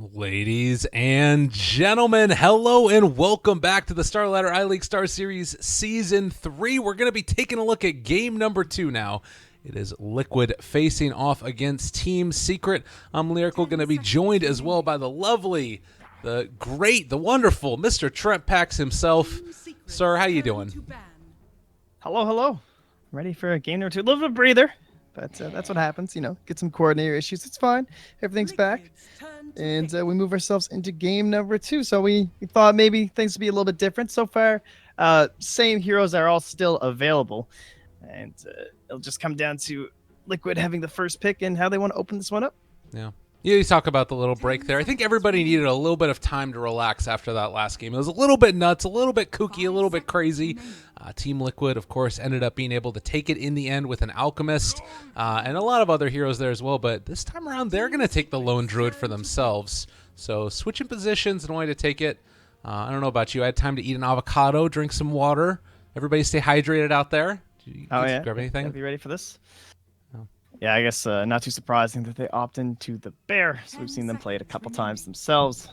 Ladies and gentlemen, hello and welcome back to the Star Ladder iLeague Star Series Season 3. We're going to be taking a look at game number 2 now. It is Liquid facing off against Team Secret. I'm Lyrical, going to be joined as well by the lovely, the great, the wonderful Mr. Trent Pax himself. Sir, how you doing? Hello. Ready for a game number 2. A little bit of breather, but that's what happens. Get some coordinator issues. It's fine. Everything's back. And we move ourselves into game number 2. So we thought maybe things would be a little bit different. So far, same heroes are all still available. And it'll just come down to Liquid having the first pick and how they want to open this one up. Yeah. You talk about the little break there. I think everybody needed a little bit of time to relax after that last game. It was a little bit nuts, a little bit kooky, a little bit crazy. Team Liquid, of course, ended up being able to take it in the end with an Alchemist and a lot of other heroes there as well. But this time around, they're going to take the Lone Druid for themselves. So switching positions and wanting to take it. I don't know about you. I had time to eat an avocado, drink some water. Everybody stay hydrated out there. Did you grab anything? Yeah, be ready for this? Yeah, I guess not too surprising that they opt into the bear. So we've seen them play it a couple times themselves.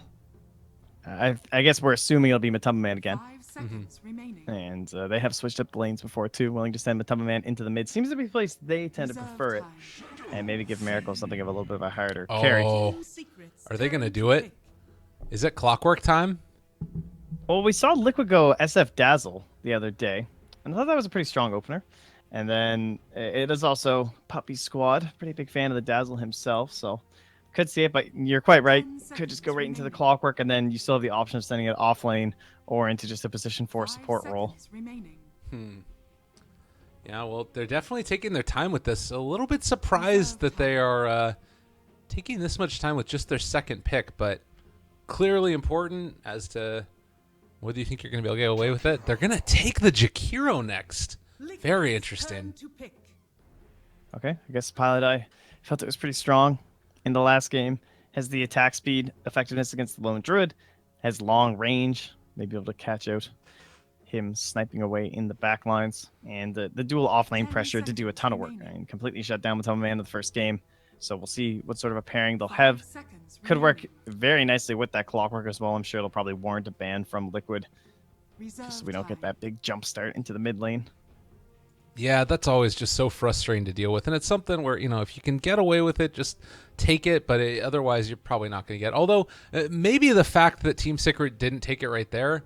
I guess we're assuming it'll be Matamba Man again. And they have switched up the lanes before too, willing to send Matamba Man into the mid. Seems to be a place they tend to prefer it. And maybe give Miracle something of a little bit of a harder carry. Are they going to do it? Is it clockwork time? Well, we saw Liquid go SF Dazzle the other day. And I thought that was a pretty strong opener. And then it is also Puppy Squad. Pretty big fan of the Dazzle himself, so could see it, but you're quite right. Could just go right into the clockwork, and then you still have the option of sending it off lane or into just a position 4 support role. Yeah, well, they're definitely taking their time with this. A little bit surprised that they are taking this much time with just their second pick, but clearly important as to whether you think you're going to be able to get away with it. They're going to take the Jakiro next. Very interesting. Okay, I guess Pilot Eye felt it was pretty strong in the last game. Has the attack speed, effectiveness against the Lone Druid, has long range, maybe able to catch out him sniping away in the back lines, and the dual off-lane pressure to do a ton of work and completely shut down Matamba Man in the first game. So we'll see what sort of a pairing they'll have. Could work very nicely with that clockwork as well. I'm sure it'll probably warrant a ban from Liquid, just so we don't get that big jump start into the mid lane. Yeah, that's always just so frustrating to deal with. And it's something where, if you can get away with it, just take it. But otherwise, you're probably not going to get. Although, maybe the fact that Team Secret didn't take it right there,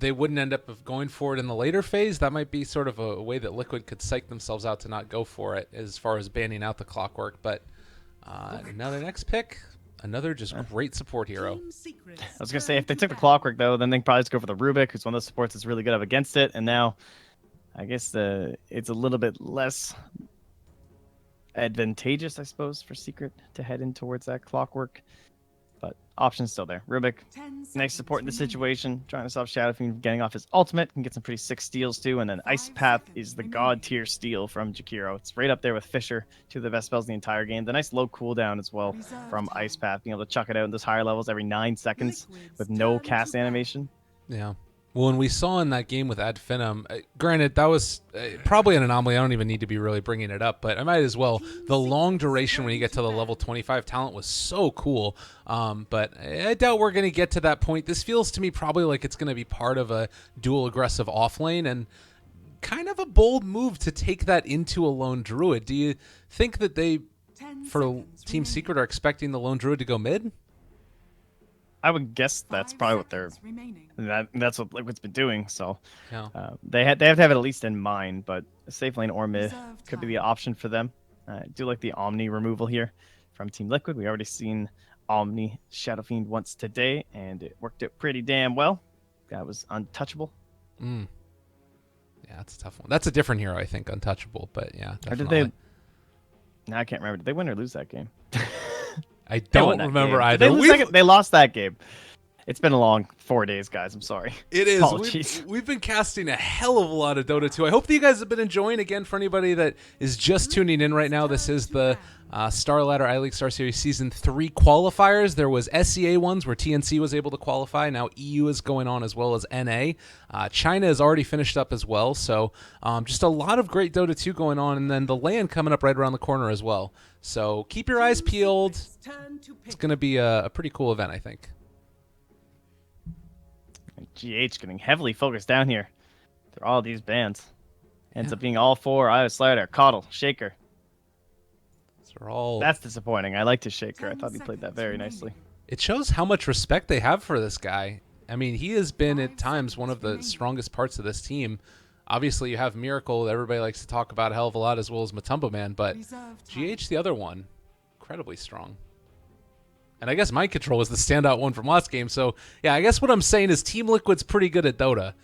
they wouldn't end up going for it in the later phase. That might be sort of a way that Liquid could psych themselves out to not go for it as far as banning out the clockwork. But now the next pick, another just great support hero. I was going to say, if they took the clockwork, though, then they could probably just go for the Rubik, who's one of those supports that's really good up against it. And now I guess it's a little bit less advantageous, I suppose, for Secret to head in towards that clockwork. But option's still there. Rubik, nice support in the situation, trying to stop Shadow Fiend from getting off his ultimate. Can get some pretty sick steals too. And then Ice Path is the god tier steal from Jakiro. It's right up there with Fisher, two of the best spells in the entire game. The nice low cooldown as well from Ice Path, being able to chuck it out in those higher levels every 9 seconds with no cast animation. Yeah. Well, and we saw in that game with Ad Finum, granted, that was probably an anomaly. I don't even need to be really bringing it up, but I might as well. The long duration when you get to the level 25 talent was so cool, but I doubt we're going to get to that point. This feels to me probably like it's going to be part of a dual aggressive offlane, and kind of a bold move to take that into a Lone Druid. Do you think that they, for Team Secret, are expecting the Lone Druid to go mid? I would guess that's probably what that's what Liquid's been doing. So yeah. They have to have it at least in mind. But a safe lane or mid could be the option for them. I do like the Omni removal here from Team Liquid. We already seen Omni Shadow Fiend once today, and it worked out pretty damn well. That was untouchable. Yeah, that's a tough one. That's a different hero, I think, untouchable. But yeah, definitely. Or did they? No, I can't remember. Did they win or lose that game? I don't remember either. They lost that game. It's been a long 4 days, guys. I'm sorry. It is. We've been casting a hell of a lot of Dota 2. I hope that you guys have been enjoying. Again, for anybody that is just tuning in right now, this is the Star Ladder iLeague Star Series Season 3 qualifiers. There was SEA ones where TNC was able to qualify. Now EU is going on as well as NA. China has already finished up as well. So just a lot of great Dota 2 going on. And then the LAN coming up right around the corner as well. So keep your eyes peeled. It's going to be a pretty cool event, I think. And GH getting heavily focused down here through all these bands. Ends Yeah. up being all 4 Iowa Slider, Coddle, Shaker. These are all. That's disappointing. I liked his Shaker. I thought he played that very nicely. It shows how much respect they have for this guy. I mean, he has been at times one of the strongest parts of this team. Obviously, you have Miracle that everybody likes to talk about a hell of a lot, as well as Matumbo Man, but GH, the other one, incredibly strong. And I guess Mind Control was the standout one from last game. So, yeah, I guess what I'm saying is Team Liquid's pretty good at Dota,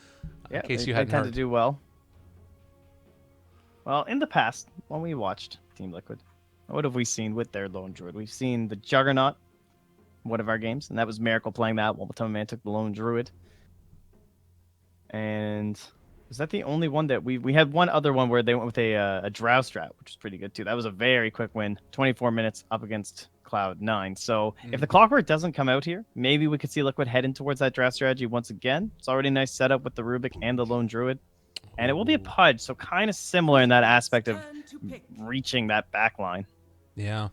Yeah, in case they you hadn't tend heard. to do well. Well, in the past, when we watched Team Liquid, what have we seen with their Lone Druid? We've seen the Juggernaut, one of our games, and that was Miracle playing that while Matumbo Man took the Lone Druid. And was that the only one that we had one other one where they went with a Drow strat, which was pretty good too. That was a very quick win, 24 minutes up against Cloud9. So if the Clockwork doesn't come out here, maybe we could see Liquid heading towards that Drow strategy once again. It's already a nice setup with the Rubik and the Lone Druid. And it will be a Pudge, so kind of similar in that aspect of reaching that back line. Yeah.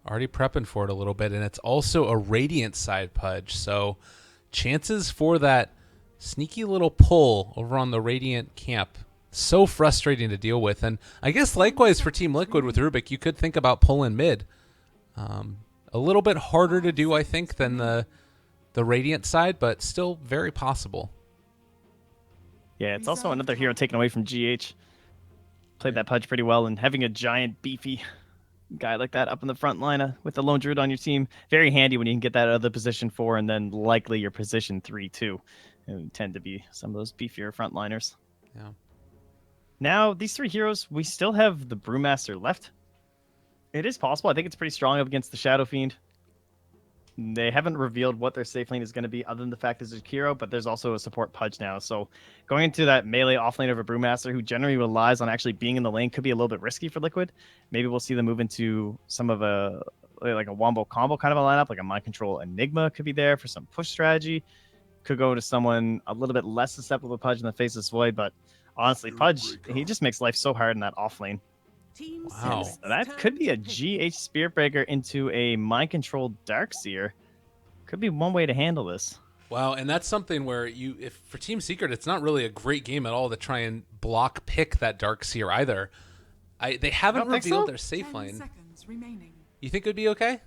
Already prepping for it a little bit, and it's also a Radiant side Pudge, so chances for that sneaky little pull over on the Radiant camp. So frustrating to deal with. And I guess likewise for Team Liquid with Rubik, you could think about pulling mid. A little bit harder to do, I think, than the Radiant side, but still very possible. Yeah, it's also another hero taken away from GH. Played that Pudge pretty well, and having a giant, beefy guy like that up in the front line with the Lone Druid on your team, very handy when you can get that other position 4 and then likely your position 3 too. Who tend to be some of those beefier frontliners. Yeah. Now, these 3 heroes, we still have the Brewmaster left. It is possible. I think it's pretty strong up against the Shadow Fiend. They haven't revealed what their safe lane is going to be other than the fact there's a hero, but there's also a support Pudge now. So going into that melee offlane of a Brewmaster who generally relies on actually being in the lane could be a little bit risky for Liquid. Maybe we'll see them move into some of like a Wombo combo kind of a lineup, like a Mind Control Enigma could be there for some push strategy. Could go to someone a little bit less susceptible to Pudge in the Faceless Void, but honestly, Pudge, he just makes life so hard in that offlane. Wow. That could be a GH Spirit Breaker into a Mind Control Darkseer. Could be one way to handle this. Wow, and that's something where if for Team Secret, it's not really a great game at all to try and block pick that Darkseer either. They haven't revealed their safe lane. You think it would be okay?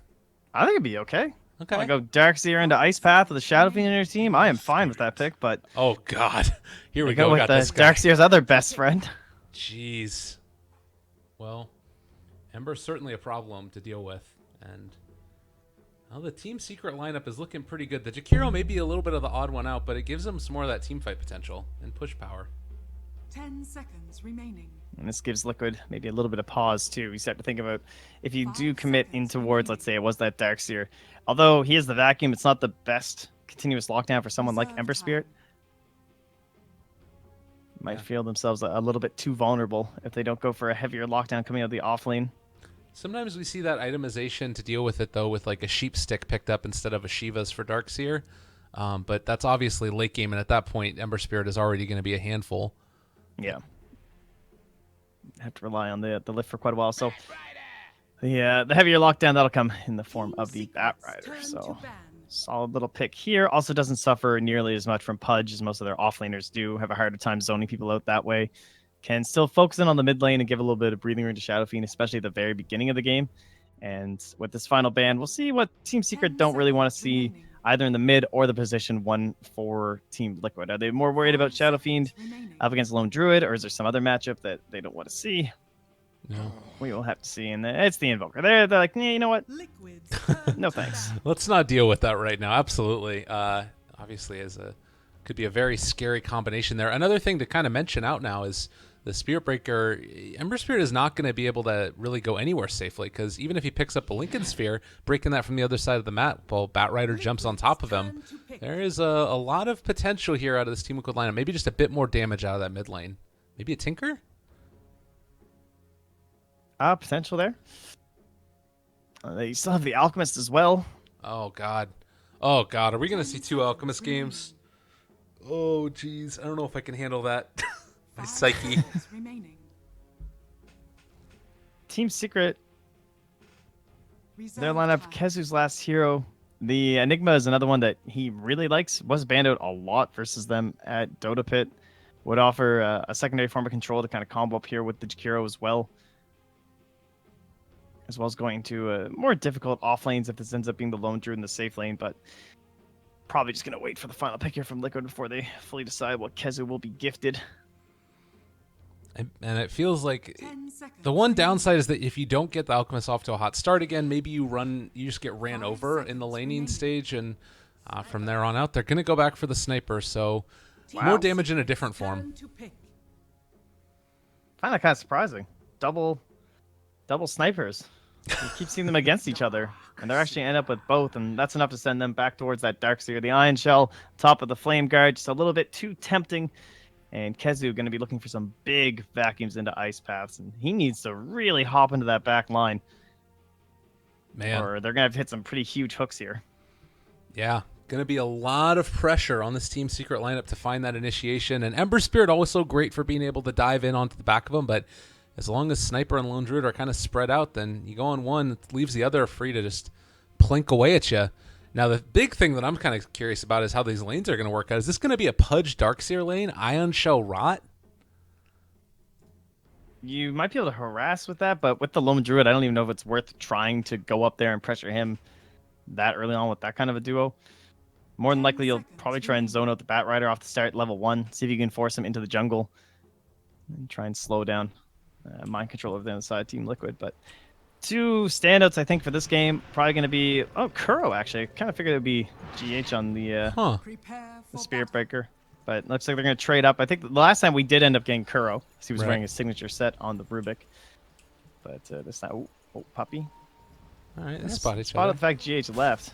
I think it'd be okay. Okay. I go Darkseer into Ice Path with a Shadow Fiend in your team. I am fine with that pick, but Oh God, here we go go. with Got the this guy. Darkseer's other best friend. Jeez. Well, Ember's certainly a problem to deal with, and well, the Team Secret lineup is looking pretty good. The Jakiro may be a little bit of the odd one out, but it gives them some more of that team fight potential and push power. 10 seconds remaining. And this gives Liquid maybe a little bit of pause, too. You start to think about if you do commit in towards, let's say it was that Darkseer. Although he is the vacuum, it's not the best continuous lockdown for someone like Ember Spirit. Might feel themselves a little bit too vulnerable if they don't go for a heavier lockdown coming out of the offlane. Sometimes we see that itemization to deal with it, though, with like a sheep stick picked up instead of a Shiva's for Darkseer. But that's obviously late game, and at that point, Ember Spirit is already going to be a handful. Yeah. Have to rely on the lift for quite a while. So the heavier lockdown, that'll come in the form of the Batrider. So solid little pick here. Also doesn't suffer nearly as much from Pudge as most of their offlaners do. Have a harder time zoning people out that way. Can still focus in on the mid lane and give a little bit of breathing room to Shadow Fiend, especially at the very beginning of the game. And with this final ban, we'll see what Team Secret don't really want to see either in the mid or the position 1 for Team Liquid. Are they more worried about Shadow Fiend up against Lone Druid, or is there some other matchup that they don't want to see? No. We will have to see. And it's the Invoker. They're like, yeah, you know what? No thanks. Let's not deal with that right now. Absolutely. Obviously, could be a very scary combination there. Another thing to kind of mention out now is the Spirit Breaker. Ember Spirit is not going to be able to really go anywhere safely, because even if he picks up a Lincoln Sphere, breaking that from the other side of the map while Batrider jumps on top of him, there is a lot of potential here out of this Team Liquid lineup. Maybe just a bit more damage out of that mid lane. Maybe a Tinker? Potential there. They still have the Alchemist as well. Oh, God. Oh, God. Are we going to see 2 Alchemist games? Oh, jeez. I don't know if I can handle that. My psyche. Team Secret Their Reserve lineup, time. Kezu's last hero. The Enigma is another one that he really likes. Was banned out a lot versus them at Dota Pit. Would offer a secondary form of control to kind of combo up here with the Jakiro as well. As well as going to more difficult off lanes if this ends up being the lone druid in the safe lane, but probably just going to wait for the final pick here from Liquid before they fully decide what Kezu will be gifted. And it feels like 10 seconds. the one downside is that if you don't get the Alchemist off to a hot start again, maybe you just get ran 5 over in the seconds laning remaining. stage, and from there on out, they're going to go back for the sniper, so Team more damage in a different turn form. to pick. Find that kind of surprising. Double snipers. You keep seeing them against each other, and they're actually end up with both, and that's enough to send them back towards that Darkseer. The Iron Shell, top of the Flame Guard, just a little bit too tempting. And Kezu going to be looking for some big vacuums into Ice Paths, and he needs to really hop into that back line, Man, or they're going to have to hit some pretty huge hooks here. yeah, going to be a lot of pressure on this Team Secret lineup to find that initiation, and Ember Spirit also great for being able to dive in onto the back of them, but as long as Sniper and Lone Druid are kind of spread out, then you go on one, it leaves the other free to just plink away at you. Now, the big thing that I'm kind of curious about is how these lanes are going to work out. Is this going to be a Pudge Darkseer lane, Ion Shell Rot? You might be able to harass with that, but with the Lone Druid, I don't even know if it's worth trying to go up there and pressure him that early on with that kind of a duo. More than 10 likely, you'll seconds probably try and remaining. zone out the Bat Rider off the start, level 1, see if you can force him into the jungle, and try and slow down mind control over the other side, Team Liquid. But two standouts, I think, for this game, probably going to be... Oh, Kuro, actually. I kind of figured it would be GH on the Huh. Prepare for Spirit battle. Breaker. But looks like they're going to trade up. I think the last time we did end up getting Kuro, because he was Right. wearing his signature set on the Rubik. But this time... Oh, puppy. All right, Yeah, let's spot each spot other. the fact GH left.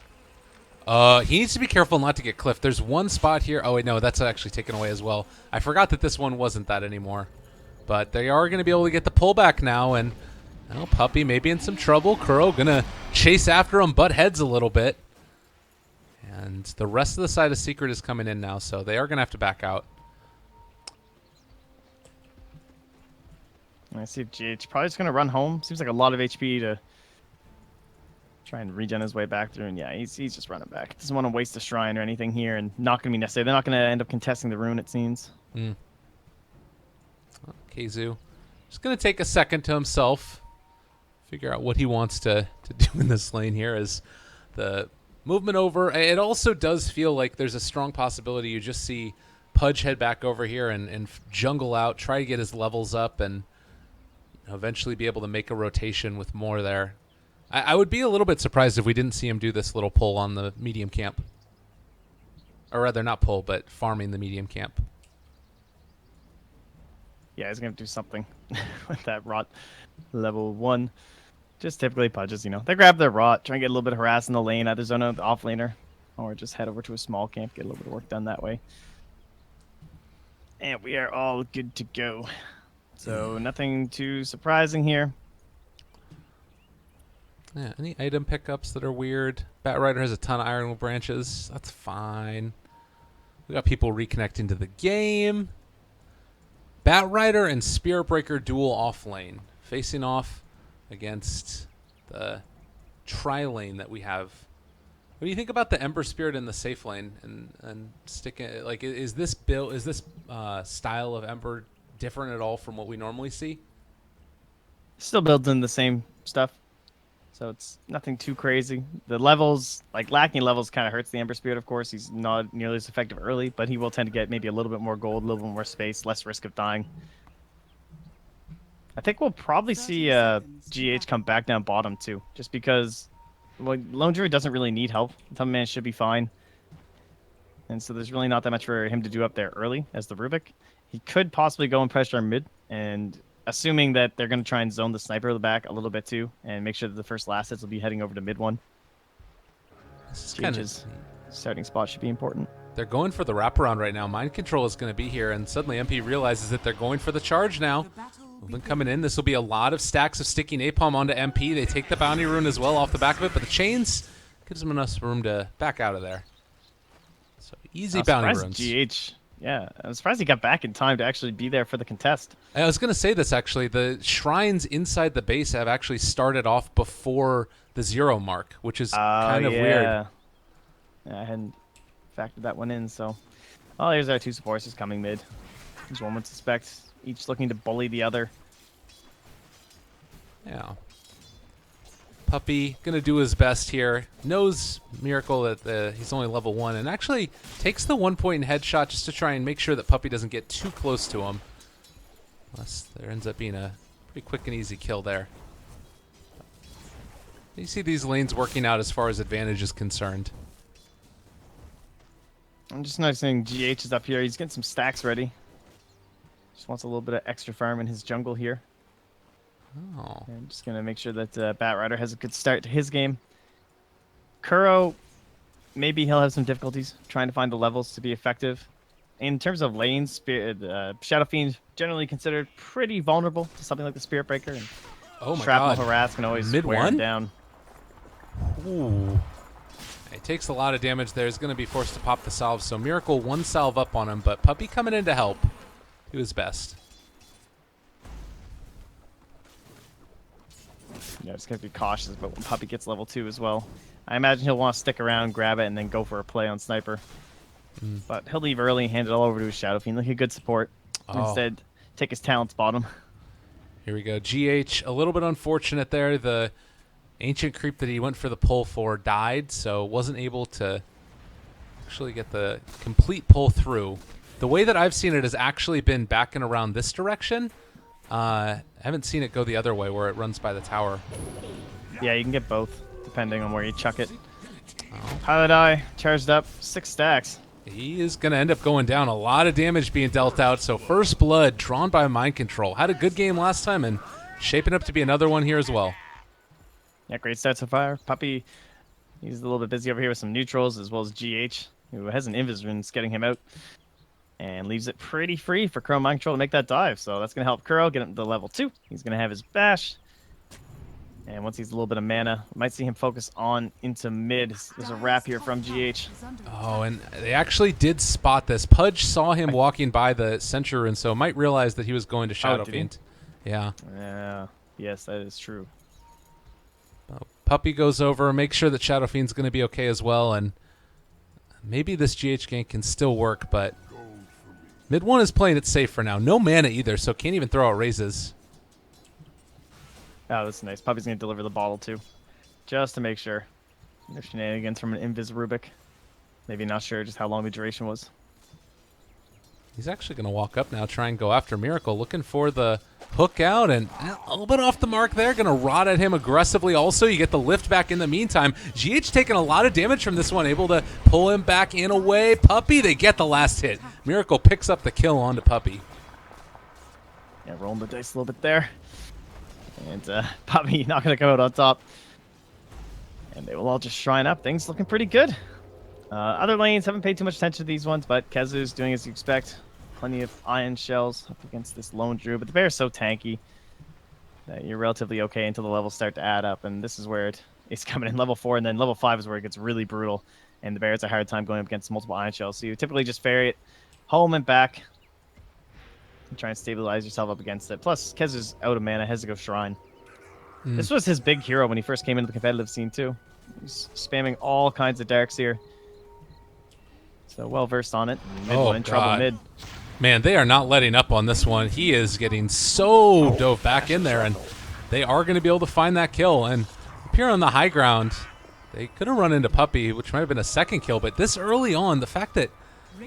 He needs to be careful not to get cliffed. There's one spot here. Oh, wait, no, that's actually taken away as well. I forgot that this one wasn't that anymore. But they are going to be able to get the pullback now, and well, Puppy maybe in some trouble. Kuro going to chase after him, butt heads a little bit. And the rest of the side of Secret is coming in now, so they are going to have to back out. I see if GH probably just going to run home. Seems like a lot of HP to try and regen his way back through. And yeah, he's just running back. Doesn't want to waste a shrine or anything here, and not going to be necessary. They're not going to end up contesting the rune, it seems. Kezu just going to take a second to himself, figure out what he wants to do in this lane here as the movement over. It also does feel like there's a strong possibility you just see Pudge head back over here and jungle out, try to get his levels up, and eventually be able to make a rotation with more there. I would be a little bit surprised if we didn't see him do this little pull on the medium camp. Or rather, not pull, but farming the medium camp. Yeah, he's going to do something with that rot level 1. Just typically Pudges, they grab their rot, try and get a little bit of harass in the lane, either zone out the off laner, or just head over to a small camp, get a little bit of work done that way. And we are all good to go. So nothing too surprising here. Yeah, any item pickups that are weird? Bat Rider has a ton of Iron branches. That's fine. We got people reconnecting to the game. Bat Rider and Spirit Breaker duel off lane, facing off against the tri lane that we have. What do you think about the Ember Spirit in the safe lane and sticking? Like, is this style of Ember different at all from what we normally see? Still builds in the same stuff. So it's nothing too crazy. The levels, like lacking levels, kind of hurts the Ember Spirit, of course. He's not nearly as effective early, but he will tend to get maybe a little bit more gold, a little bit more space, less risk of dying. I think we'll probably 30 see seconds to GH come back down bottom too, just because Lone Druid doesn't really need help. Thumb Man should be fine. And so there's really not that much for him to do up there early as the Rubik. He could possibly go and pressure mid, and assuming that they're going to try and zone the sniper in the back a little bit too, and make sure that the first last hits will be heading over to mid one. This is kind of. GH's starting spot should be important. They're going for the wraparound right now. Mind control is going to be here, and suddenly MP realizes that they're going for the charge now. The battle Movement coming in. This will be a lot of stacks of sticky napalm onto MP. They take the bounty rune as well off the back of it, but the chains gives them enough room to back out of there. So easy bounty runes. GH, Yeah, I'm surprised he got back in time to actually be there for the contest. I was going to say this, actually. The shrines inside the base have actually started off before the 0 mark, which is kind of weird. Yeah, I hadn't factored that one in, so... Oh, here's our two supports just coming mid. As one would suspect, each looking to bully the other. Yeah. Puppy gonna do his best here. Knows Miracle that he's only level 1, and actually takes the 1-point headshot just to try and make sure that Puppy doesn't get too close to him. Unless there ends up being a pretty quick and easy kill there. You see these lanes working out as far as advantage is concerned. I'm just noticing GH is up here. He's getting some stacks ready. Just wants a little bit of extra farm in his jungle here. Oh. I'm just going to make sure that Batrider has a good start to his game. Kuro, maybe he'll have some difficulties trying to find the levels to be effective. In terms of lanes, Shadow Fiend generally considered pretty vulnerable to something like the Spirit Breaker. And Oh my Shrapnel god. Harass can always Mid wear him one? down. Ooh. He takes a lot of damage there. He's going to be forced to pop the salve. So Miracle 1 salve up on him, but Puppy coming in to help. Do his best. Yeah, just got to be cautious about when Puppy gets level 2 as well. I imagine he'll want to stick around, grab it, and then go for a play on Sniper. But he'll leave early and hand it all over to his Shadow Fiend like a good support. Oh. Instead, take his talents bottom. Here we go. GH, a little bit unfortunate there. The ancient creep that he went for the pull for died, so wasn't able to actually get the complete pull through. The way that I've seen it has actually been back and around this direction. I haven't seen it go the other way where it runs by the tower. Yeah, you can get both, depending on where you chuck it. Pilot Eye, charged up, 6 stacks. He is going to end up going down. A lot of damage being dealt out. So first blood drawn by Mind Control. Had a good game last time and shaping up to be another one here as well. Yeah, great start so far. Puppy, he's a little bit busy over here with some neutrals as well as GH, who has an Invis rune getting him out. And leaves it pretty free for Kuro Mind Control to make that dive. So that's going to help Kuro get him to level 2. He's going to have his bash. And once he's a little bit of mana, might see him focus on into mid. There's a wrap here from GH. Oh, and they actually did spot this. Pudge saw him walking by the Sentry Rune, so might realize that he was going to Shadow did he? Fiend. Yeah. Yeah, yes, that is true. Puppy goes over, makes sure that Shadow Fiend's going to be okay as well, and maybe this GH gank can still work, but mid 1 is playing it safe for now. No mana either, so can't even throw out raises. Oh, that's nice. Puppy's going to deliver the bottle too, just to make sure. No shenanigans from an Invis Rubik. Maybe not sure just how long the duration was. He's actually going to walk up now, try and go after Miracle, looking for the hook out, and a little bit off the mark there. Going to rod at him aggressively. Also, you get the lift back in the meantime. GH taking a lot of damage from this one, able to pull him back in a way. Puppy, they get the last hit. Miracle picks up the kill onto Puppy. Yeah, rolling the dice a little bit there. And Puppy not going to come out on top. And they will all just shrine up. Things looking pretty good. Other lanes haven't paid too much attention to these ones, but Kezu's doing as you expect. Plenty of iron shells up against this lone druid, but the bear is so tanky that you're relatively okay until the levels start to add up, and this is where it's coming in level 4, and then level 5 is where it gets really brutal, and the bear has a hard time going up against multiple iron shells, so you typically just ferry it home and back and try and stabilize yourself up against it. Plus, Kezu's out of mana, has to go Shrine. This was his big hero when he first came into the competitive scene, too. He's spamming all kinds of darks here. So well versed on it. Mid one in trouble mid. Man, they are not letting up on this one. He is getting so dove back in there, and they are going to be able to find that kill. And up here on the high ground, they could have run into Puppy, which might have been a second kill. But this early on, the fact that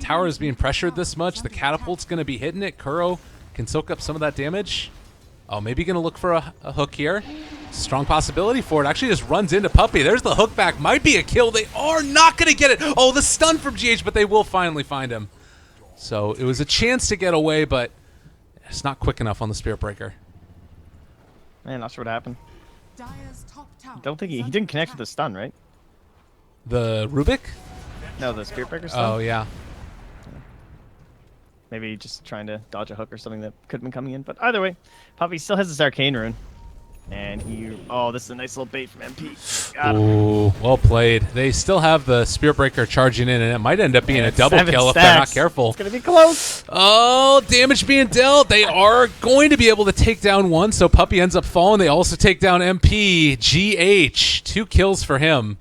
Tower is being pressured this much, the catapult's going to be hitting it. Kuro can soak up some of that damage. Oh, maybe going to look for a hook here. Strong possibility for it. Actually just runs into Puppy. There's the hook back. Might be a kill. They are not going to get it. Oh, the stun from GH, but they will finally find him. So it was a chance to get away, but it's not quick enough on the Spirit Breaker. Man, not sure what happened. Dire's top tower Don't think he is didn't under connect with the attack. stun, right? The Rubik? No, the Spirit Breaker stun? Oh, yeah. Maybe just trying to dodge a hook or something that could have been coming in. But either way, Puppy still has his Arcane Rune. And he... Oh, this is a nice little bait from MP. Got him. Ooh, well played. They still have the Spear Breaker charging in, and it might end up being a double 7 kill if they're not stacks. careful. It's going to be close. Oh, damage being dealt. They are going to be able to take down one, so Puppy ends up falling. They also take down MP. GH, 2 kills for him.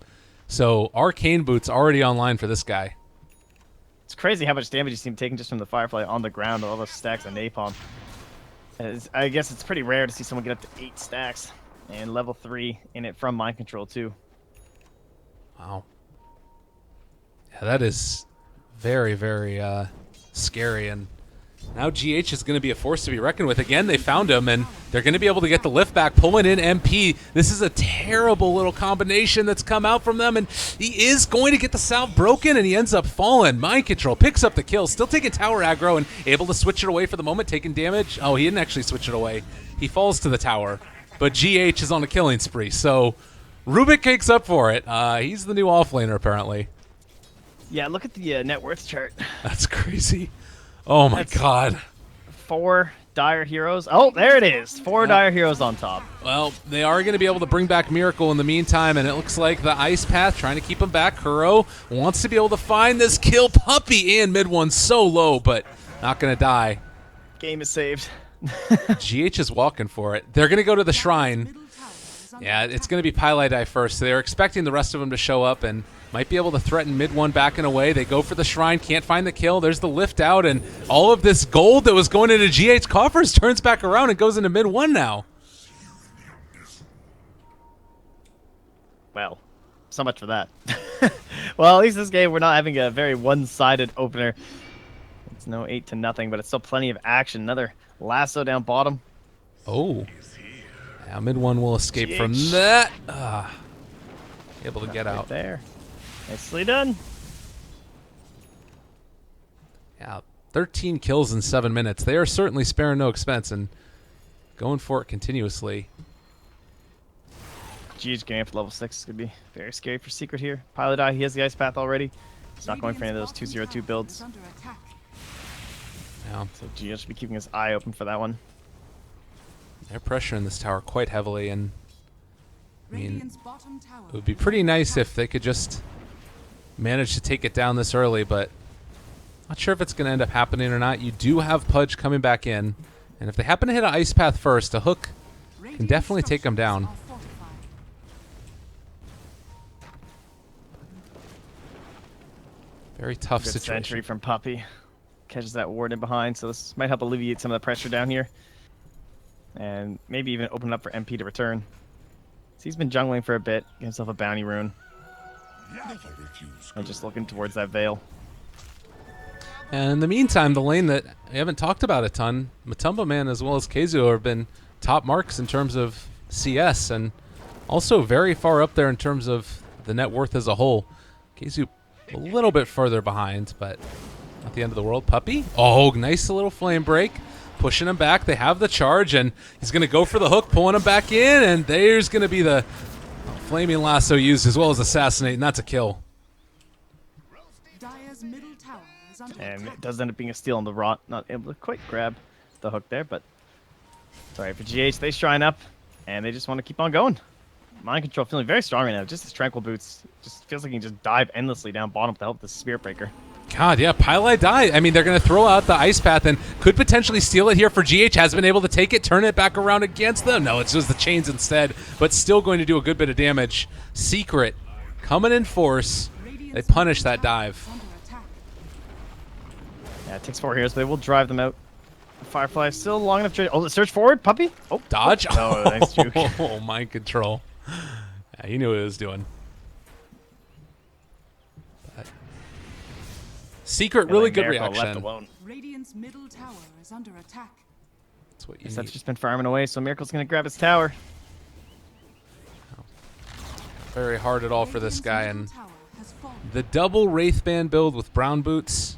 So Arcane Boots already online for this guy. It's crazy how much damage you seem taking just from the Firefly on the ground, all those stacks of napalm. I guess it's pretty rare to see someone get up to 8 stacks and level 3 in it from mind control too. Wow. Yeah, that is very, very scary. And now GH is going to be a force to be reckoned with. Again, they found him, and they're going to be able to get the lift back, pulling in MP. This is a terrible little combination that's come out from them, and he is going to get the salve broken, and he ends up falling. Mind control picks up the kill, still taking tower aggro and able to switch it away for the moment, taking damage. Oh, he didn't actually switch it away. He falls to the tower, but GH is on a killing spree, so Rubik cakes up for it. He's the new offlaner, apparently. Yeah, look at the net worth chart. That's crazy. Oh my god. 4 dire heroes. Oh, there it is. 4 dire heroes on top. Well, they are going to be able to bring back Miracle in the meantime, and it looks like the Ice Path trying to keep him back. Kuro wants to be able to find this kill. Puppy and mid one so low, but not going to die. Game is saved. GH is walking for it. They're going to go to the shrine. Yeah, it's going to be Pylai first. So they're expecting the rest of them to show up and might be able to threaten mid one backing away. They go for the shrine, can't find the kill. There's the lift out, and all of this gold that was going into GH coffers turns back around and goes into mid one now. Well, so much for that. Well, at least this game we're not having a very one-sided opener. It's no 8-0, but it's still plenty of action. Another lasso down bottom. Oh. Yeah, mid one will escape GH. from that. Able to get Right out. there. Nicely done. Yeah, 13 kills in 7 minutes. They are certainly sparing no expense and going for it continuously. GH getting up to level 6 is going to be very scary for Secret here. Pilot Eye, he has the Ice Path already. He's not going for any of those 202 builds. Yeah, So GH should be keeping his eye open for that one. they're pressuring this tower quite heavily, and I mean, it would be pretty nice if they could just manage to take it down this early, but not sure if it's going to end up happening or not. You do have Pudge coming back in, and if they happen to hit an Ice Path first, a hook can definitely take them down. Very tough Good situation. sentry from Puppy. Catches that ward in behind, so this might help alleviate some of the pressure down here. And maybe even open up for MP to return. So he's been jungling for a bit, get himself a bounty rune. And just looking towards that veil. And in the meantime, the lane that we haven't talked about a ton, Matumba Man as well as Kazuo have been top marks in terms of CS, and also very far up there in terms of the net worth as a whole. Kazuo a little bit further behind, but not the end of the world. Puppy, oh, nice little flame break. Pushing him back. They have the charge, and he's going to go for the hook, pulling him back in, and there's going to be the flaming lasso used as well as assassinate, and that's a kill. And it does end up being a steal on the rot. Not able to quite grab the hook there, but sorry for GH. They shrine up, and they just want to keep on going. Mind control feeling very strong right now. Just his tranquil boots. Just feels like he can just dive endlessly down bottom with the help of the Spirit Breaker. God, yeah, Pylai die. I mean, they're going to throw out the Ice Path and could potentially steal it here for GH. Has been able to take it, turn it back around against them. No, it's just the chains instead, but still going to do a good bit of damage. Secret coming in force. They punish that dive. Yeah, it takes 4 heroes, but they will drive them out. Firefly is still long enough to... Oh, search forward, Puppy. Oh, Dodge. Oh, nice juke. Oh, mind control. Yeah, he knew what he was doing. But Secret, really good Miracle reaction. Left alone. Radiant's middle tower is under attack. That's what you Guess need. that's just been farming away, so Miracle's going to grab his tower. Very hard at all for this guy, and Middle tower has fallen. the double Wraithband build with brown boots.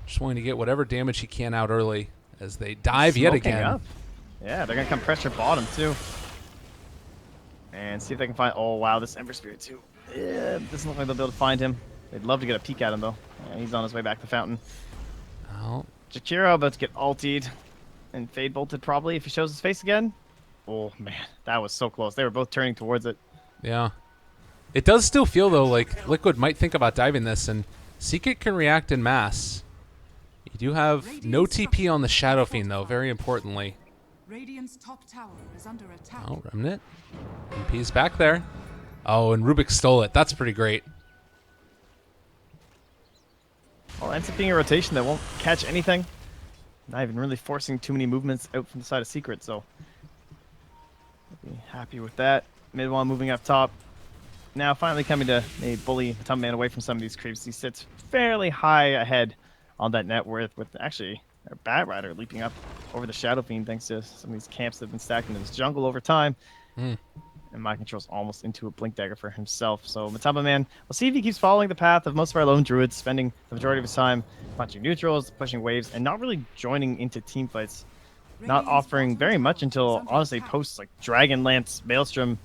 Just wanting to get whatever damage he can out early as they dive yet Smoking again. up. Yeah, they're going to come pressure bottom, too. And see if they can find... Oh, wow, this Ember Spirit, too. Yeah, doesn't look like they'll be able to find him. They'd love to get a peek at him, though. Yeah, he's on his way back to Fountain. Oh, Jakiro about to get ultied and Fade bolted, probably, if he shows his face again. Oh, man. That was so close. They were both turning towards it. Yeah. It does still feel, though, like Liquid might think about diving this, and Secret can react in mass. You do have no TP on the Shadow Fiend, though, very importantly. Radiant's top tower is under attack. Oh, Remnant. MP's back there. Oh, and Rubik stole it. That's pretty great. Well, it ends up being a rotation that won't catch anything. Not even really forcing too many movements out from the side of Secret, so I'll be happy with that. Mid one moving up top. Now finally coming to maybe bully Matumba Man away from some of these creeps. He sits fairly high ahead on that net worth with actually a Bat Rider leaping up over the Shadow Fiend thanks to some of these camps that have been stacked into this jungle over time. And Mind Control's almost into a Blink Dagger for himself. So Matumba Man, we'll see if he keeps following the path of most of our lone druids, spending the majority of his time punching neutrals, pushing waves, and not really joining into team fights. Not offering very much until, honestly, posts like Dragonlance, Maelstrom.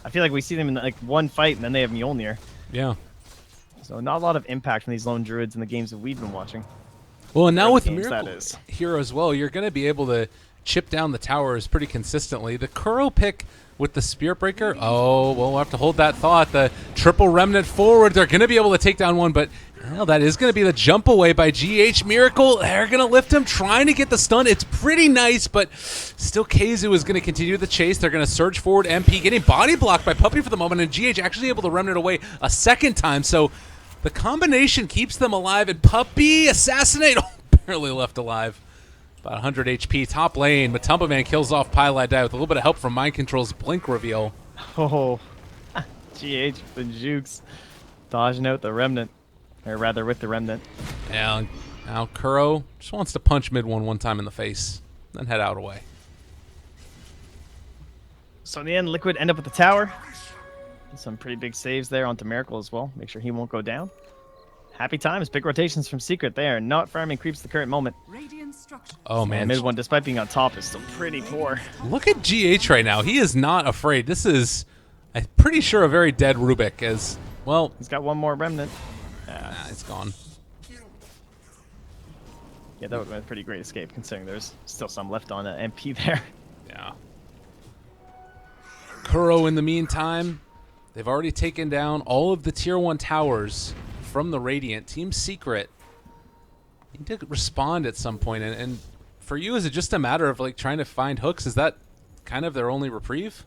I feel like we see them in like one fight, and then they have Mjolnir. Yeah. So not a lot of impact from these lone druids in the games that we've been watching. Well, and now with games, Miracle that is. Hero as well, you're going to be able to chip down the towers pretty consistently. The Kuro pick with the Spirit Breaker, oh, well, we'll have to hold that thought. The triple Remnant forward, they're going to be able to take down one, but well, that is going to be the jump away by GH Miracle. They're going to lift him, trying to get the stun. It's pretty nice, but still Keizu is going to continue the chase. They're going to surge forward. MP getting body blocked by Puppey for the moment, and GH actually able to Remnant away a second time, so the combination keeps them alive, and Puppey assassinate, oh, barely left alive. About 100 HP, top lane. Matumba Man kills off Pylai Die with a little bit of help from Mind Control's Blink reveal. Oh, GH with the jukes. Dodging out the Remnant. Or rather, with the Remnant. Yeah, now Kuro just wants to punch mid one time in the face, then head out away. So in the end, Liquid end up with the tower. Some pretty big saves there onto Miracle as well. Make sure he won't go down. Happy times. Big rotations from Secret there. Not farming creeps at the current moment. Radiant structures. Oh, And man. mid one, despite being on top, is still pretty poor. Look at GH right now. He is not afraid. This is, I'm pretty sure, a very dead Rubik as, well, He's got one more Remnant. it's gone. Yeah, that would have been a pretty great escape, considering there's still some left on MP there. Yeah. Kuro, in the meantime, they've already taken down all of the Tier 1 towers from the Radiant. Team Secret need to respond at some point. And for you, is it just a matter of like trying to find hooks? Is that kind of their only reprieve?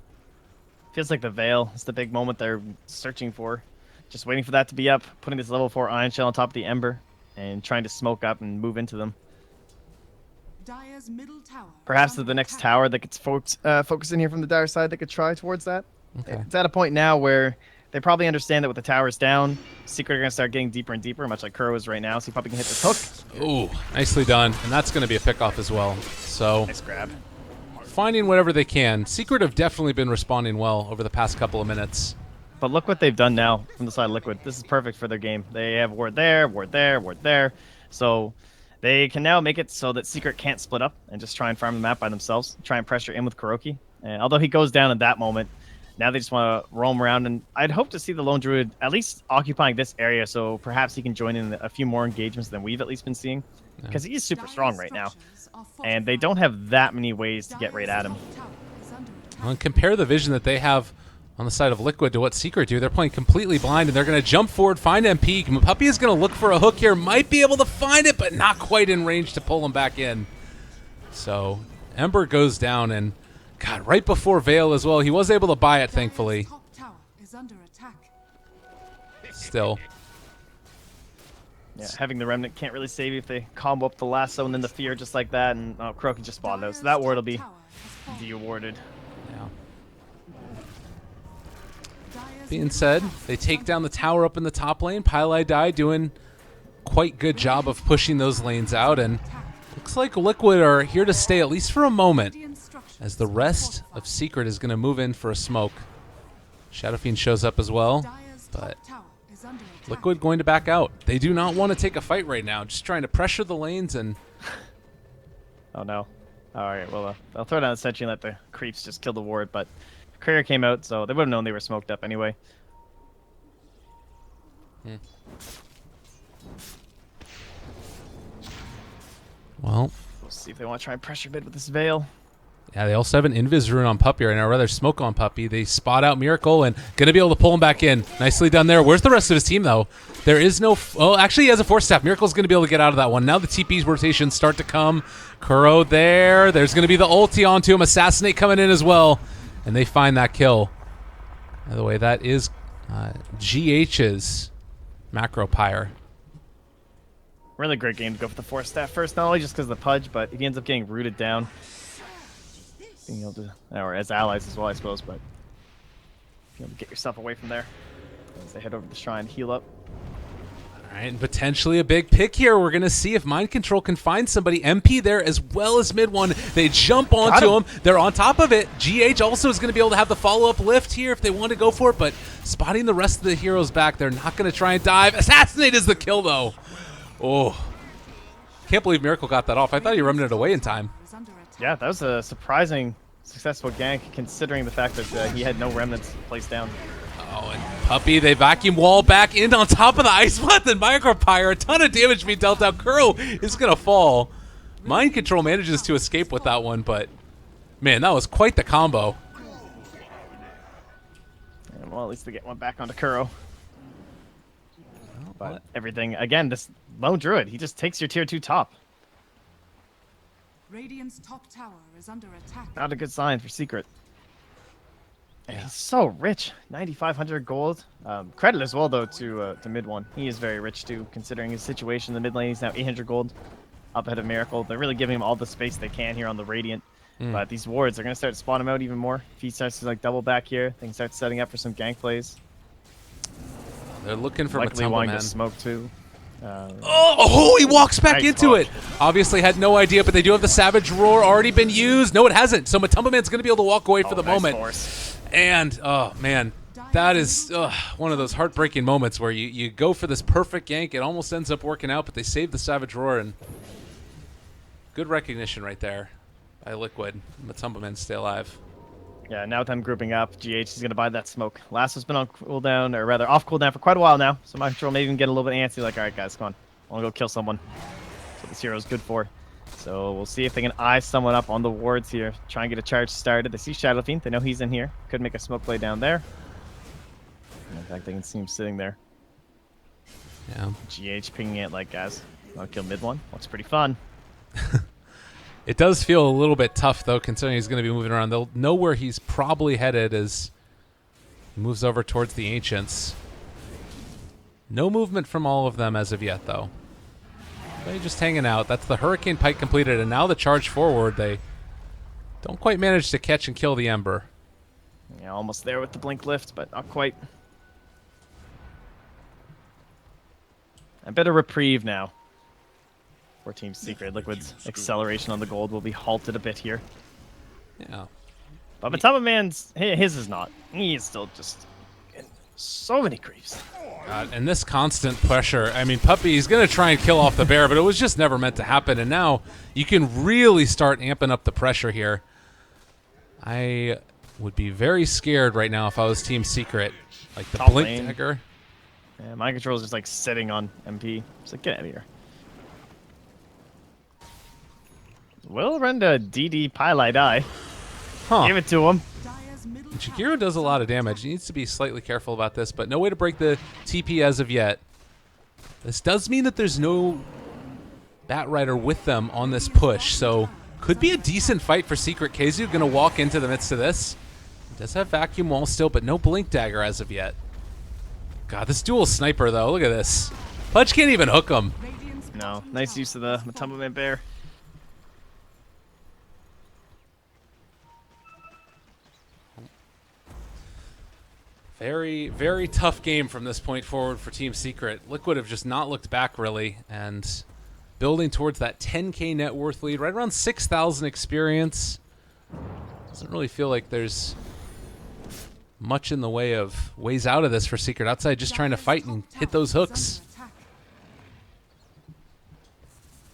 Feels like the Veil is the big moment they're searching for. Just waiting for that to be up, putting this level 4 Iron Shell on top of the Ember, and trying to smoke up and move into them. Dire's middle tower. Perhaps is the under next attack. tower that gets focused in here from the Dire side that could try towards that. Okay. It's at a point now where they probably understand that with the towers down, Secret are going to start getting deeper and deeper, much like Kuro is right now, so he probably can hit this hook. Ooh, nicely done. And that's going to be a pickoff as well. So Nice grab. finding whatever they can. Secret have definitely been responding well over the past couple of minutes. But look what they've done now from the side of Liquid. This is perfect for their game. They have ward there, ward there, ward there. So they can now make it so that Secret can't split up and just try and farm the map by themselves. Try and pressure in with Kuroki. And although he goes down in that moment, now they just want to roam around. And I'd hope to see the Lone Druid at least occupying this area, so perhaps he can join in a few more engagements than we've at least been seeing. Because he is super strong right now. And they don't have that many ways to get right at him. And compare the vision that they have on the side of Liquid to what Secret do. They're playing completely blind, and they're going to jump forward, find MP. Puppey is going to look for a hook here. Might be able to find it, but not quite in range to pull him back in. So Ember goes down, and God, right before Veil as well. He was able to buy it, thankfully. Top tower is under attack. Still. Yeah, having the Remnant can't really save you if they combo up the lasso and then the fear just like that, and Kuroki just spawned out. So that ward will be de-awarded. Yeah. Being said, they take down the tower up in the top lane. Pylai Die doing quite good job of pushing those lanes out, and looks like Liquid are here to stay at least for a moment, as the rest of Secret is going to move in for a smoke. Shadow Fiend shows up as well, but Liquid going to back out. They do not want to take a fight right now, just trying to pressure the lanes and... Oh no. Alright, well, I'll throw down the sentry and let the creeps just kill the ward, but Courier came out, so they would have known they were smoked up anyway. Well, We'll see if they want to try and pressure mid with this Veil. Yeah, they also have an Invis rune on Puppy right now, or rather Smoke on Puppy. They spot out Miracle and going to be able to pull him back in. Nicely done there. Where's the rest of his team, though? There is no... Oh, actually, he has a Force Staff. Miracle's going to be able to get out of that one. Now the TP's rotations start to come. Kuro there. There's going to be the ulti onto him. Assassinate coming in as well. And they find that kill. By the way, that is GH's Macro Pyre. Really great game to go for the Force Staff first, not only just because of the Pudge, but if he ends up getting rooted down, being able to, or as allies as well, I suppose, but being able to get yourself away from there as they head over to the shrine, heal up. All right, and potentially a big pick here. We're going to see if Mind Control can find somebody. MP there as well as mid one. They jump onto him. They're on top of it. GH also is going to be able to have the follow-up lift here if they want to go for it, but spotting the rest of the heroes back, they're not going to try and dive. Assassinate is the kill, though. Oh. Can't believe Miracle got that off. I thought he remnanted away in time. Is under attack. Yeah, that was a surprising successful gank considering the fact that he had no remnants placed down. Oh, and Puppy, they vacuum wall back in on top of the Ice Blast and Micropyre. A ton of damage being dealt out. Kuro is going to fall. Mind Control manages to escape with that one, but man, that was quite the combo. And, well, at least they get one back onto Kuro. But What? everything, again, this lone druid, he just takes your tier 2 top. Radiant's top tower is under attack. Not a good sign for Secret. And he's so rich, 9,500 gold. Credit as well, though, to mid one. He is very rich too, considering his situation in the mid lane. He's now 800 gold, up ahead of Miracle. They're really giving him all the space they can here on the Radiant. But these wards are going to start to spawn him out even more. If he starts to like double back here, things start setting up for some gank plays. They're looking for Likely Matumba, wanting man. to smoke too. Oh, he walks back Nice into block. it. Obviously had no idea, but they do have the Savage Roar already been used. No, it hasn't. So Matumba Man's going to be able to walk away for the Nice moment. force. And, oh, man, that is one of those heartbreaking moments where you go for this perfect gank. It almost ends up working out, but they save the Savage Roar. And good recognition right there by Liquid. Matumba Man stay alive. Yeah, now with them grouping up, GH is going to buy that smoke. Last has been on cooldown, or rather off cooldown for quite a while now. So my control may even get a little bit antsy, like, all right, guys, come on. I want to go kill someone. That's what this hero is good for. So we'll see if they can eye someone up on the wards here. Try and get a charge started. They see Shadow Fiend. They know he's in here. Could make a smoke play down there. And in fact, they can see him sitting there. Yeah. GH pinging it like, guys, want to kill mid one? Looks pretty fun. It does feel a little bit tough, though, considering he's going to be moving around. They'll know where he's probably headed as he moves over towards the Ancients. No movement from all of them as of yet, though. They're just hanging out. That's the Hurricane Pike completed, and now the charge forward. They don't quite manage to catch and kill the Ember. Yeah, almost there with the blink lift, but not quite. A bit of reprieve now. For Team Secret, Liquid's acceleration on the gold will be halted a bit here. Yeah. But Matumba Man's, his is not. He is still just in so many creeps. God, and this constant pressure. I mean, Puppy, he's going to try and kill off the bear, but it was just never meant to happen. And now you can really start amping up the pressure here. I would be very scared right now if I was Team Secret. Like the Top blink lane. dagger. Yeah, Mind Control is just like sitting on MP. Just like, get out of here. We'll run to DD Pylite Eye. Huh. Give it to him. Dire's middle Shakiro does a lot of damage. He needs to be slightly careful about this, but no way to break the TP as of yet. This does mean that there's no Bat Rider with them on this push, so could be a decent fight for Secret. KZU going to walk into the midst of this. He does have Vacuum Wall still, but no Blink Dagger as of yet. God, this dual sniper, though. Look at this. Pudge can't even hook him. Radiant's No, bottom nice tower use of the is Matumba Man Bear. Very, very tough game from this point forward for Team Secret. Liquid have just not looked back, really, and building towards that 10K net worth lead, right around 6,000 experience. Doesn't really feel like there's much in the way of ways out of this for Secret, outside just trying to fight and hit those hooks. I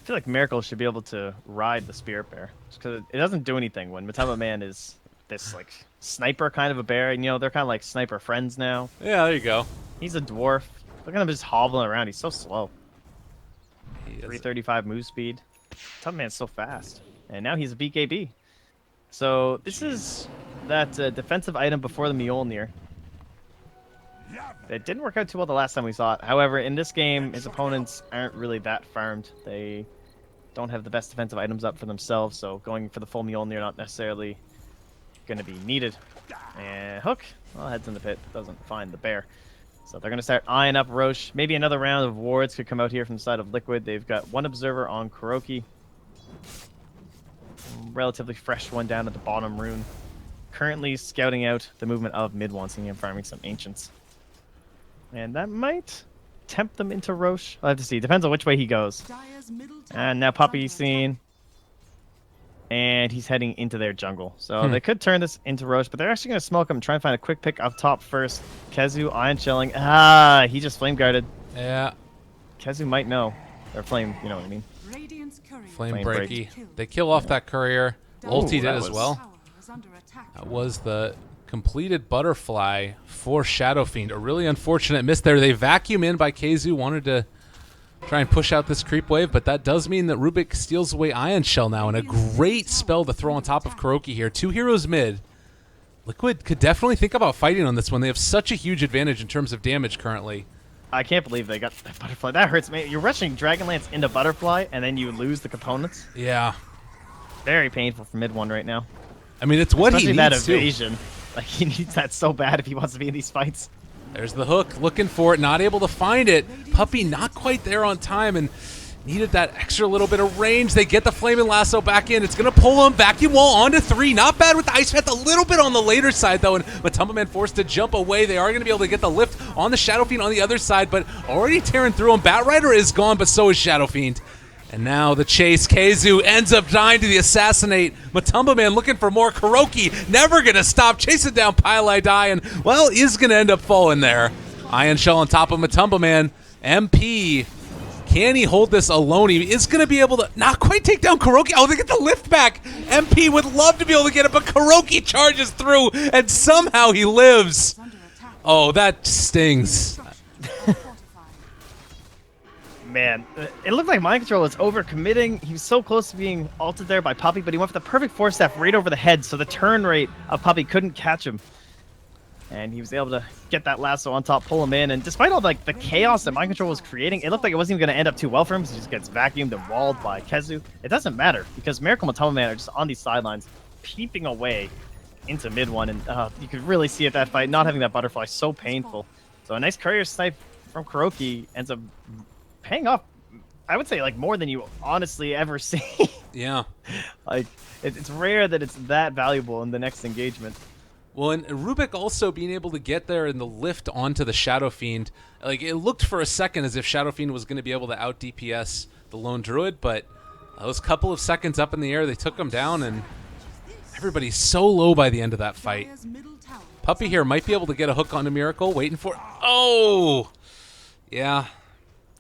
feel like Miracle should be able to ride the Spirit Bear. Just because it doesn't do anything when Matumba Man is this like sniper kind of a bear. And, you know, they're kind of like sniper friends now. Yeah, there you go. He's a dwarf. Look at him just hobbling around. He's so slow. He is- 335 move speed. Matumba Man's so fast. And now he's a BKB. So this is that defensive item before the Mjolnir. It didn't work out too well the last time we saw it. However, in this game, his opponents aren't really that farmed. They don't have the best defensive items up for themselves, so going for the full Mjolnir not necessarily going to be needed. And Hook, well, heads in the pit, doesn't find the bear. So they're going to start eyeing up Roche. Maybe another round of wards could come out here from the side of Liquid. They've got one observer on Kuroki. Relatively fresh one down at the bottom rune. Currently scouting out the movement of mid one, seeing him farming some ancients. And that might tempt them into Roche. I'll have to see. Depends on which way he goes. Dire's middle tower And now is Puppy's under attack. seen. And he's heading into their jungle. So they could turn this into Roche, but they're actually going to smoke him and try and find a quick pick up top first. Kezu, Iron Shelling. Ah, he just flame guarded. Yeah. Kezu might know. Or flame, you know what I mean. Radiant's courier Flame Flame break. breaky. They kill off that courier. Ulti did that as was- well. tower is under attack. That was the completed butterfly for Shadow Fiend. A really unfortunate miss there. They vacuum in by Keizu. Wanted to try and push out this creep wave, but that does mean that Rubik steals away Ion Shell now, and a great spell to throw on top of Kuroki here. 2 heroes mid. Liquid could definitely think about fighting on this one. They have such a huge advantage in terms of damage currently. I can't believe they got that butterfly. That hurts me. You're rushing Dragonlance into butterfly, and then you lose the components. Yeah. Very painful for mid one right now. I mean, it's what Especially he that needs to. evasion. Like, he needs that so bad if he wants to be in these fights. There's the hook, looking for it, not able to find it. Puppy not quite there on time and needed that extra little bit of range. They get the Flaming Lasso back in. It's going to pull him. Vacuum Wall onto 3. Not bad with the Ice Path. A little bit on the later side, though, and Matumba Man forced to jump away. They are going to be able to get the lift on the Shadow Fiend on the other side, but already tearing through him. Bat Rider is gone, but so is Shadow Fiend. And now the chase. Keizu ends up dying to the assassinate. Matumba Man looking for more. Kuroki never going to stop. Chasing down Pile Die, and, well, is going to end up falling there. Ion Shell on top of Matumba Man. MP, can he hold this alone? He is going to be able to not quite take down Kuroki. Oh, they get the lift back. MP would love to be able to get it, but Kuroki charges through, and somehow he lives. Under attack. Oh, that stings. Fortified. Man, it looked like Mind Control was overcommitting. He was so close to being ulted there by Puppy, but he went for the perfect force staff right over the head, so the turn rate of Puppy couldn't catch him. And he was able to get that lasso on top, pull him in, and despite all like the chaos that Mind Control was creating, it looked like it wasn't even going to end up too well for him, because he just gets vacuumed and walled by Kezu. It doesn't matter, because Miracle and Matumba Man are just on these sidelines, peeping away into mid one, and you could really see at that fight, not having that butterfly, so painful. So a nice courier snipe from Kuroki ends up paying off, I would say, like, more than you honestly ever see. Yeah. Like, it's rare that it's that valuable in the next engagement. Well, and Rubik also being able to get there in the lift onto the Shadow Fiend. Like, it looked for a second as if Shadow Fiend was going to be able to out DPS the lone druid, but those couple of seconds up in the air, they took him down, and everybody's so low by the end of that fight. Dire's middle tower Puppy here might be able to get a hook onto Miracle, waiting for it. Oh! Yeah,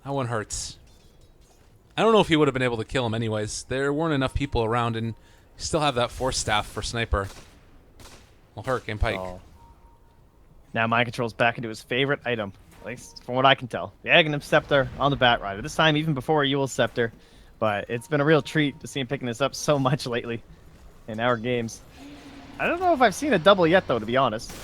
that one hurts. I don't know if he would have been able to kill him anyways. There weren't enough people around, and you still have that force staff for Sniper. Well, Hurricane Pike. Oh. Now Mind Control's back into his favorite item, at least from what I can tell. The Aghanim Scepter on the Bat Rider. This time even before Yule's Scepter. But it's been a real treat to see him picking this up so much lately in our games. I don't know if I've seen a double yet, though, to be honest.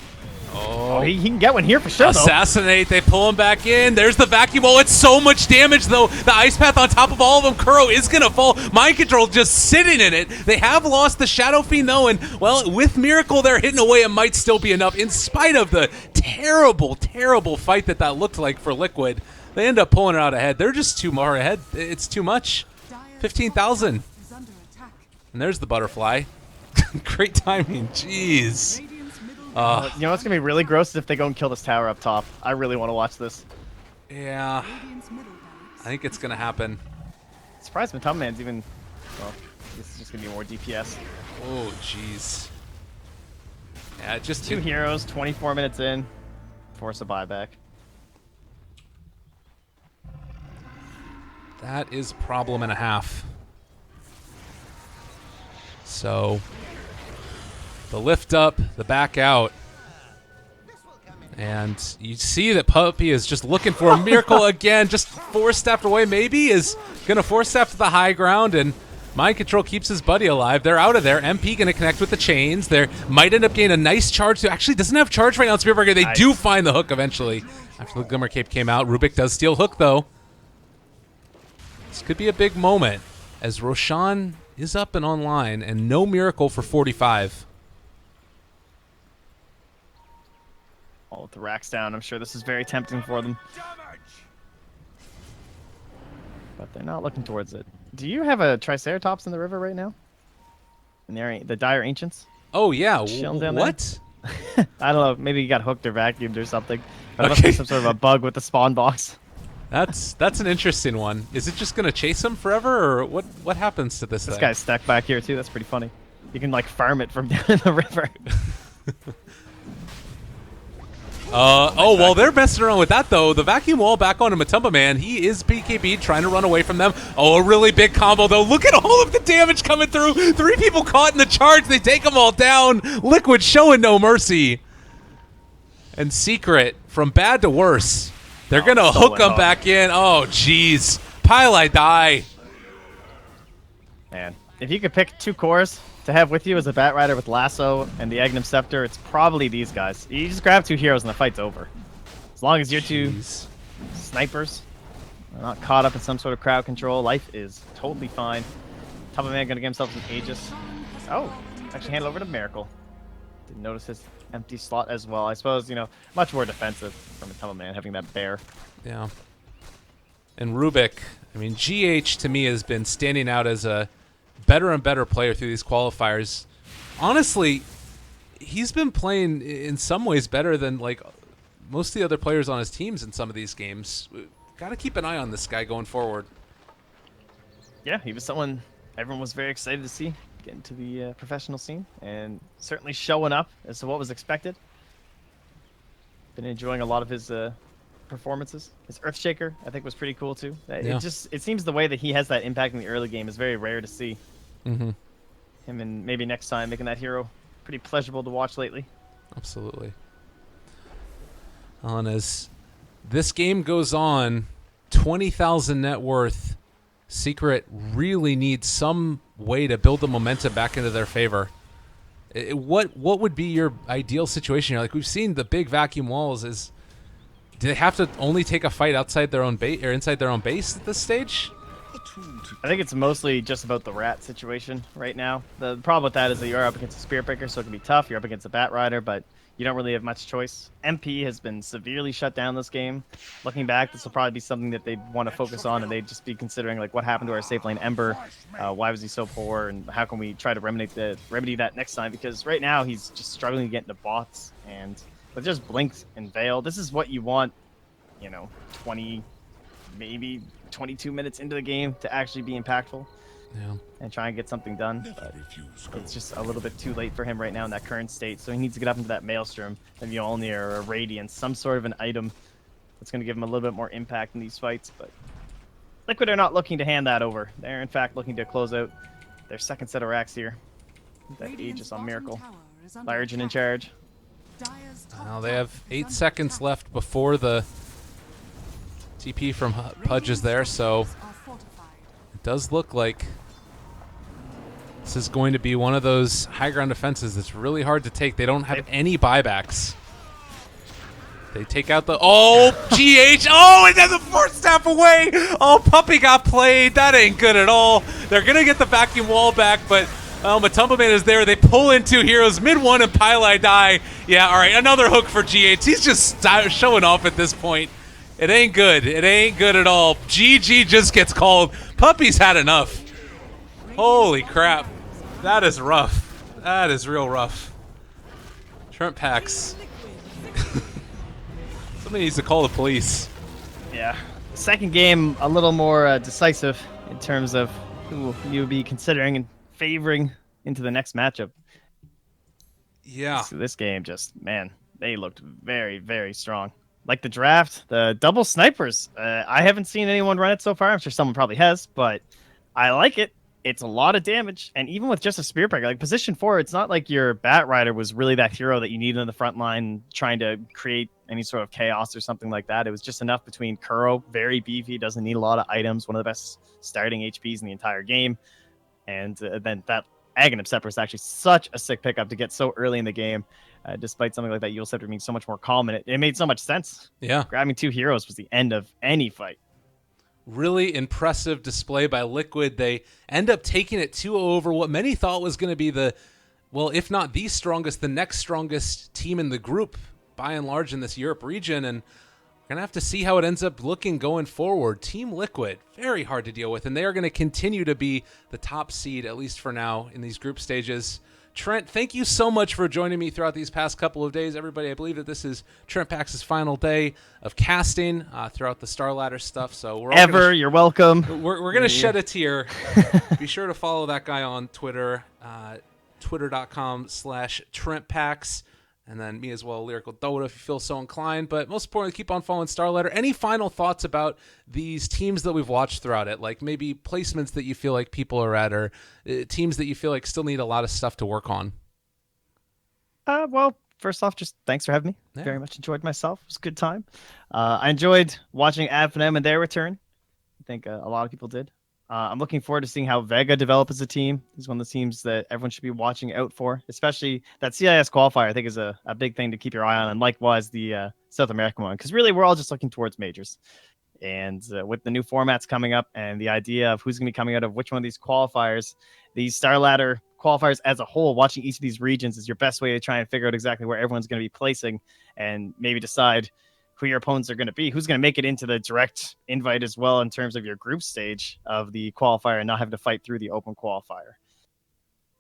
Oh, He can get one here for sure, though. Assassinate, they pull him back in. There's the vacuum. Oh, it's so much damage, though. The Ice Path on top of all of them. Kuro is going to fall. Mind Control just sitting in it. They have lost the Shadow Fiend, though, and, well, with Miracle they're hitting away, it might still be enough, in spite of the terrible, terrible fight that looked like for Liquid. They end up pulling it out ahead. They're just too far ahead. It's too much. Dire's 15,000. top is under attack. And there's the butterfly. Great timing. Jeez. Radiant's middle You know what's going to be really gross is if they go and kill this tower up top. I really want to watch this. Yeah, Radiant's middle barracks. I think it's going to happen. Surprised Matumba Man's even... Well, this is just going to be more DPS. Oh, jeez. Yeah, just Two heroes, 24 minutes in. Force a buyback. That is a problem and a half. So, the lift up, the back out. And you see that Puppy is just looking for a miracle again. Just force staffed away. Maybe is going to force staff to the high ground. And Mind Control keeps his buddy alive. They're out of there. MP going to connect with the chains. They might end up getting a nice charge. Who actually doesn't have charge right now on Spearbreaker. They do find the hook eventually. After the Glimmer Cape came out. Rubik does steal hook, though. This could be a big moment as Roshan is up and online, and no miracle for 45. All with the racks down. I'm sure this is very tempting for them. But they're not looking towards it. Do you have a Triceratops in the river right now? In the Dire Ancients? Oh, yeah. Chilling down there? What? I don't know. Maybe he got hooked or vacuumed or something. Or must be some sort of a bug with the spawn box. That's an interesting one. Is it just going to chase him forever, or what happens to this thing? This guy's stuck back here, too. That's pretty funny. You can, like, farm it from down in the river. Well, they're messing around with that, though. The vacuum wall back onto Matumba Man. He is PKB trying to run away from them. Oh, a really big combo, though. Look at all of the damage coming through. 3 people caught in the charge. They take them all down. Liquid showing no mercy. And Secret, from bad to worse. They're going to hook them back in. Oh, jeez. Pile die. Man, if you could pick 2 cores to have with you as a Bat Rider with Lasso and the Agnum Scepter, it's probably these guys. You just grab 2 heroes and the fight's over. As long as you're 2 snipers are not caught up in some sort of crowd control, life is totally fine. Top of Man gonna get himself an Aegis. Oh, actually hand it over to Miracle. Didn't notice his empty slot as well. I suppose, you know, much more defensive from a Top Man having that bear. Yeah. And Rubik, I mean, GH to me has been standing out as a better and better player through these qualifiers. Honestly, he's been playing in some ways better than like most of the other players on his teams in some of these games. Got to keep an eye on this guy going forward. Yeah, he was someone everyone was very excited to see get into the professional scene, and certainly showing up as to what was expected. Been enjoying a lot of his performances. His Earthshaker, I think, was pretty cool too. Yeah. It seems the way that he has that impact in the early game is very rare to see. Mm-hmm. Him and maybe next time making that hero pretty pleasurable to watch lately. Absolutely. And as this game goes on, 20,000 net worth, Secret really needs some way to build the momentum back into their favor. What would be your ideal situation here? Like, we've seen the big vacuum walls. Do they have to only take a fight outside their own base or inside their own base at this stage? I think it's mostly just about the rat situation right now. The problem with that is that you're up against a Spearbreaker, so it can be tough. You're up against a Bat Rider, but you don't really have much choice. MP has been severely shut down this game. Looking back, this will probably be something that they'd want to focus on, and they'd just be considering like what happened to our safe lane Ember, why was he so poor, and how can we try to remedy that next time? Because right now he's just struggling to get into bots, and with just Blink and Veil, this is what you want, you know, 20, maybe 22 minutes into the game to actually be impactful. Yeah. And try and get something done. But it's just a little bit too late for him right now in that current state. So he needs to get up into that Maelstrom, a Mjolnir, or a Radiance, some sort of an item that's going to give him a little bit more impact in these fights. But Liquid are not looking to hand that over. They're in fact looking to close out their second set of racks here. That Aegis on Miracle. Largen in charge. Now they have 8 seconds left before the TP from Pudge is there, so it does look like this is going to be one of those high ground defenses that's really hard to take. They don't have any buybacks. They take out the... Oh, GH! Oh, and then the fourth step away! Oh, Puppy got played. That ain't good at all. They're going to get the vacuum wall back, but Matumba Man is there. They pull in 2 heroes. Mid 1 and Pile die. Yeah, all right, another hook for GH. He's just showing off at this point. It ain't good. It ain't good at all. GG just gets called. Puppy's had enough. Holy crap. That is rough. That is real rough. Shrimp packs. Somebody needs to call the police. Yeah. Second game, a little more decisive in terms of who you would be considering and favoring into the next matchup. Yeah. So this game just, man, they looked very, very strong. Like the draft, the double snipers. I haven't seen anyone run it so far. I'm sure someone probably has, but I like it. It's a lot of damage, and even with just a Spearbreaker, like position 4, it's not like your Bat Rider was really that hero that you needed in the front line trying to create any sort of chaos or something like that. It was just enough between Kuro, very beefy, doesn't need a lot of items, one of the best starting HPs in the entire game. And then that Aghanim Scepter is actually such a sick pickup to get so early in the game. Despite something like that, Yule Scepter being so much more calm, and it made so much sense. Yeah. Grabbing 2 heroes was the end of any fight. Really impressive display by Liquid. They end up taking it 2-0 over what many thought was going to be the, well, if not the strongest, the next strongest team in the group, by and large, in this Europe region. And we're going to have to see how it ends up looking going forward. Team Liquid, very hard to deal with, and they are going to continue to be the top seed, at least for now, in these group stages. Trent, thank you so much for joining me throughout these past couple of days. Everybody, I believe that this is Trent Pax's final day of casting throughout the Star Ladder stuff. So we're all You're welcome. we're gonna shed a tear. Be sure to follow that guy on Twitter, twitter.com/TrentPax. And then me as well, Lyrical Dota, if you feel so inclined. But most importantly, keep on following Starletter. Any final thoughts about these teams that we've watched throughout it? Like maybe placements that you feel like people are at, or teams that you feel like still need a lot of stuff to work on? Well, first off, just thanks for having me. Yeah. Very much enjoyed myself. It was a good time. I enjoyed watching Advenem and their return. I think a lot of people did. I'm looking forward to seeing how Vega develop as a team. He's one of the teams that everyone should be watching out for, especially that CIS qualifier. I think is a big thing to keep your eye on, and likewise the South American one, because really we're all just looking towards majors. And with the new formats coming up and the idea of who's going to be coming out of which one of these qualifiers, these Star Ladder qualifiers as a whole, watching each of these regions is your best way to try and figure out exactly where everyone's going to be placing and maybe decide who your opponents are going to be, who's going to make it into the direct invite as well in terms of your group stage of the qualifier and not have to fight through the open qualifier.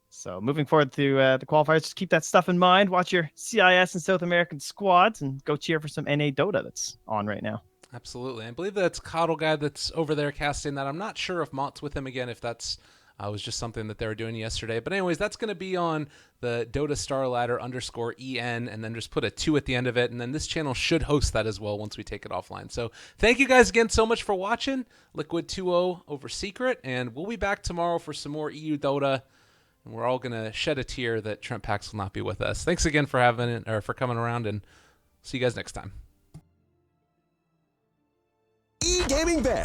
So moving forward to the qualifiers, just keep that stuff in mind. Watch your CIS and South American squads and go cheer for some NA Dota that's on right now. Absolutely. I believe that's Coddle Guy that's over there casting that. I'm not sure if Mott's with him again, if that's was just something that they were doing yesterday. But anyways, that's going to be on the Dota Star Ladder _EN, and then just put a 2 at the end of it. And then this channel should host that as well once we take it offline. So thank you guys again so much for watching. Liquid 2-0 over Secret, and we'll be back tomorrow for some more EU Dota. And we're all going to shed a tear that Trent Pax will not be with us. Thanks again for for coming around, and see you guys next time. E-Gaming Bet.